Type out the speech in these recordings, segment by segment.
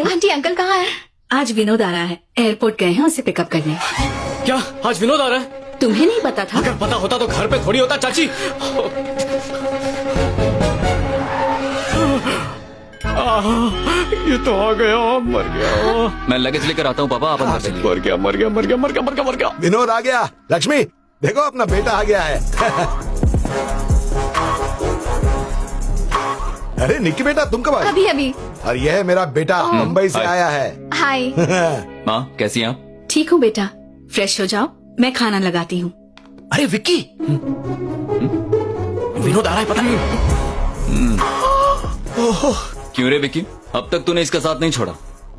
You. Aunty uncle कहाँ है? आज विनोद आ रहा है, एयरपोर्ट गए हैं उसे पिकअप करने। क्या आज विनोद आ रहा है? तुम्हें नहीं पता था? अगर पता होता तो घर पे थोड़ी होता चाची। ये तो आ गया, मर गया। मैं लगेज लेकर आता हूँ पापा, आप अंदर चलिए। मर गया मर गया मर गया मर गया मर गया मर गया। विनोद आ गया। लक्ष्मी देखो अपना बेटा आ गया है। अरे निक्की बेटा तुम कब आए? अभी अभी। और यह है मेरा बेटा, मुंबई से हाय। आया है। हाय। माँ कैसी हैं आप? ठीक हूँ बेटा, फ्रेश हो जाओ, मैं खाना लगाती हूँ। अरे विक्की, विनोद आ रहा है पता नहीं। क्यों रे विक्की, अब तक तूने इसका साथ नहीं छोड़ा?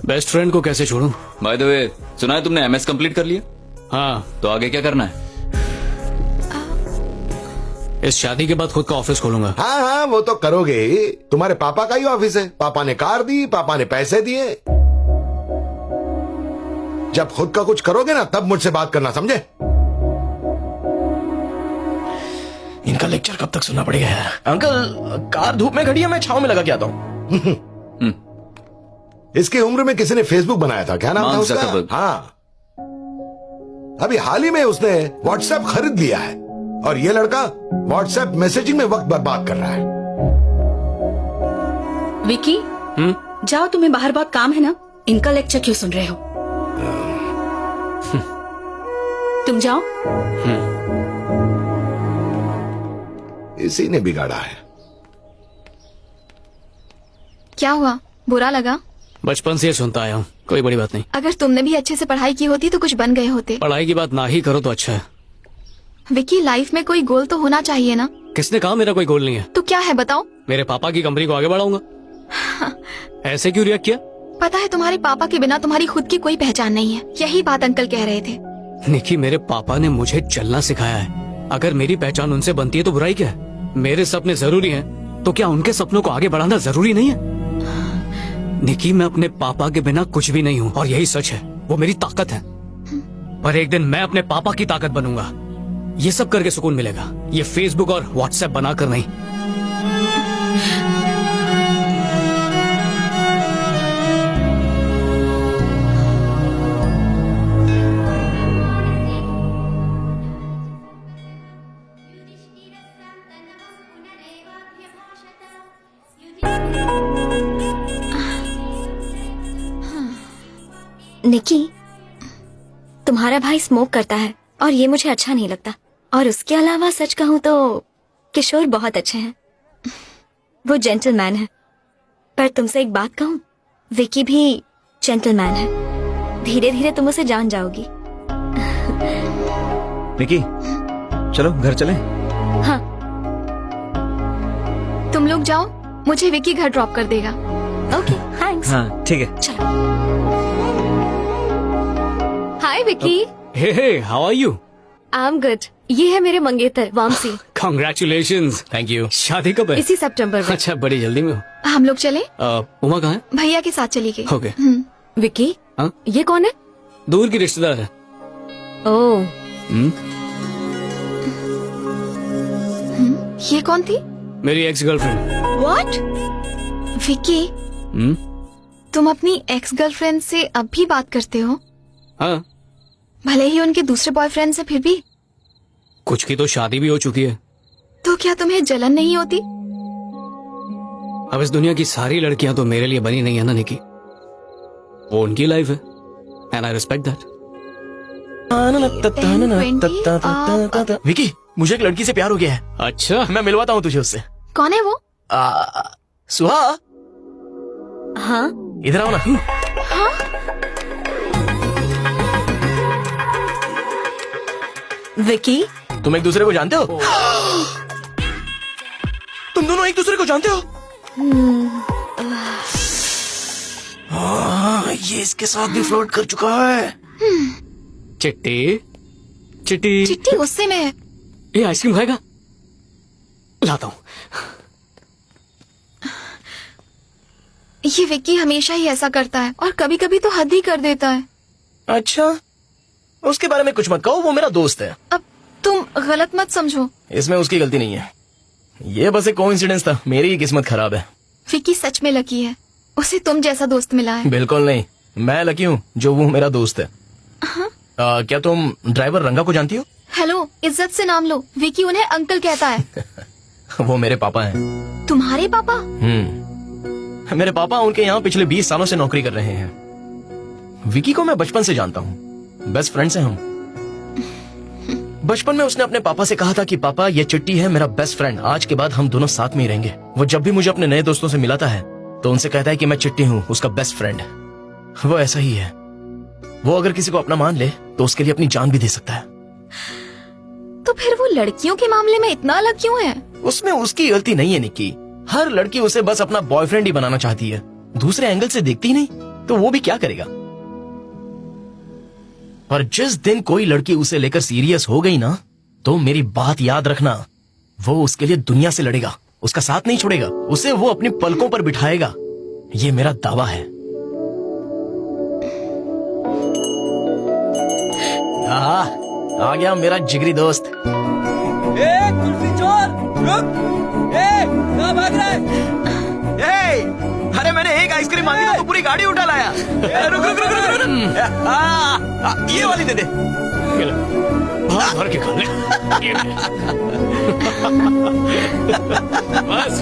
बेस्ट फ्रेंड को कैसे छोड़ूं? बाय द वे, सुना है तुमने MS कंप्लीट कर लिया? हाँ, तो आगे क्या करना है? इस शादी के बाद खुद का ऑफिस खोलूंगा। हाँ हाँ वो तो करोगे ही। तुम्हारे पापा का ही ऑफिस है। पापा ने कार दी, पापा ने पैसे दिए। जब खुद का कुछ करोगे ना तब मुझसे बात करना, समझे? इनका लेक्चर कब तक सुनना पड़ेगा यार। अंकल कार धूप में खड़ी है, मैं छांव में लगा के आता हूँ। इसकी उम्र में किसी ने फेसबुक बनाया था, क्या नाम था मार्क उसका? ज़करबर्ग। हाँ, अभी हाल ही में उसने व्हाट्सएप खरीद लिया है और ये लड़का व्हाट्सएप मैसेजिंग में वक्त बर्बाद कर रहा है। विकी, जाओ, तुम्हें बाहर बहुत काम है ना, इनका लेक्चर क्यों सुन रहे हो? तुम जाओ। इसी ने बिगाड़ा है। क्या हुआ, बुरा लगा? बचपन से ये सुनता आया हूँ, कोई बड़ी बात नहीं। अगर तुमने भी अच्छे से पढ़ाई की होती तो कुछ बन गए होते। पढ़ाई की बात ना ही करो तो अच्छा है। विकी, लाइफ में कोई गोल तो होना चाहिए ना? किसने कहा मेरा कोई गोल नहीं है? तो क्या है बताओ? मेरे पापा की कंपनी को आगे बढ़ाऊंगा। ऐसे क्यों रिएक्ट किया? पता है तुम्हारे पापा के बिना तुम्हारी खुद की कोई पहचान नहीं है। यही बात अंकल कह रहे थे। निकी, मेरे पापा ने मुझे चलना सिखाया है। अगर मेरी पहचान उनसे बनती है तो बुराई क्या है? मेरे सपने जरूरी हैं, तो क्या उनके सपनों को आगे बढ़ाना जरूरी नहीं है? निकी, मैं अपने पापा के बिना कुछ भी नहीं हूँ और यही सच है, वो मेरी ताकत है। पर एक दिन मैं अपने पापा की ताकत बनूंगा। ये सब करके सुकून मिलेगा, ये फेसबुक और व्हाट्सएप बनाकर नहीं। निकी, तुम्हारा भाई स्मोक करता है और ये मुझे अच्छा नहीं लगता। और उसके अलावा सच कहूँ तो किशोर बहुत अच्छे हैं, वो जेंटलमैन है। पर तुमसे एक बात कहूँ, विकी भी जेंटलमैन है। धीरे धीरे तुम उसे जान जाओगी। निकी, चलो घर चलें। हाँ, तुम लोग जाओ, मुझे विकी घर ड्रॉप कर देगा। Okay, thanks. हाँ ठीक है। चलो। Hi Vicky. Hey hey, how are you? I am good. ये है मेरे मंगेतर वामसी। कांग्रेचुलेशंस। Thank you. शादी कब है? इसी सितंबर में। अच्छा, बड़ी जल्दी में हो। हम लोग चले? उमा कहाँ है? भैया के साथ चली गई। ओके। विकी, हाँ? ये कौन है? दूर की रिश्तेदार है। ओह, ये कौन थी? मेरी एक्स गर्लफ्रेंड। व्हाट? विकी, तुम अपनी एक्स गर्लफ्रेंड से अब भी बात करते हो? हाँ, भले ही उनके दूसरे बॉयफ्रेंड से, फिर भी? कुछ की तो शादी भी हो चुकी है। तो क्या तुम्हें जलन नहीं होती? अब इस दुनिया की सारी लड़कियां तो मेरे लिए बनी नहीं है ना निकी। वो उनकी लाइफ है and I respect that. Vicky, मुझे एक लड़की से प्यार हो गया है। अच्छा, मैं मिलवाता हूँ तुझे उससे। कौन है वो? सुहा, हाँ, इधर आओ ना। विकी, तुम एक दूसरे को जानते हो? तुम दोनों एक दूसरे को जानते हो? ये इसके साथ भी फ्लर्ट कर चुका है। चिट्टी चिट्टी चिट्टी गुस्से में है। ये आइसक्रीम खाएगा? लाता हूँ। ये विक्की हमेशा ही ऐसा करता है और कभी कभी तो हद ही कर देता है। अच्छा, उसके बारे में कुछ मत कहो, वो मेरा दोस्त है। अब तुम गलत मत समझो। इसमें उसकी गलती नहीं है, ये बस एक कोइंसिडेंस था। मेरी ही किस्मत खराब है। विक्की सच में लकी है। उसे तुम जैसा दोस्त मिला है। बिल्कुल नहीं, मैं लकी हूँ जो वो मेरा दोस्त है। क्या तुम ड्राइवर रंगा को जानती हो? हेलो, इज्जत से नाम लो। विकी उन्हें अंकल कहता है। वो मेरे पापा हैं। तुम्हारे पापा? मेरे पापा उनके यहाँ पिछले 20 सालों से नौकरी कर रहे हैं। विकी को मैं बचपन से जानता हूँ, बेस्ट फ्रेंड्स हैं हम। बचपन में उसने अपने पापा से कहा था कि पापा ये चिट्टी है मेरा बेस्ट फ्रेंड, आज के बाद हम दोनों साथ में ही रहेंगे। वो जब भी मुझे अपने नए दोस्तों से मिलाता है तो उनसे कहता है कि मैं चिट्टी हूँ, उसका बेस्ट फ्रेंड। वो ऐसा ही है, वो अगर किसी को अपना मान ले तो उसके लिए अपनी जान भी दे सकता है। तो फिर वो लड़कियों के मामले में इतना अलग क्यों है? उसमें उसकी गलती नहीं है निक्की, हर लड़की उसे बस अपना बॉयफ्रेंड ही बनाना चाहती है, दूसरे एंगल से देखती ही नहीं, तो वो भी क्या करेगा। पर जिस दिन कोई लड़की उसे लेकर सीरियस हो गई ना, तो मेरी बात याद रखना, वो उसके लिए दुनिया से लड़ेगा, उसका साथ नहीं छोड़ेगा, उसे वो अपनी पलकों पर बिठाएगा, ये मेरा दावा है। आ गया मेरा जिगरी दोस्त। कुल्फी चोर, रुक! कहाँ भाग रहा है? अरे मैंने एक आइसक्रीम मांगी तो पूरी गाड़ी उठा लाया। रुक रुक रुक रुक रुक। ये वाली दे दे। भर के खा ले। ये ले। बस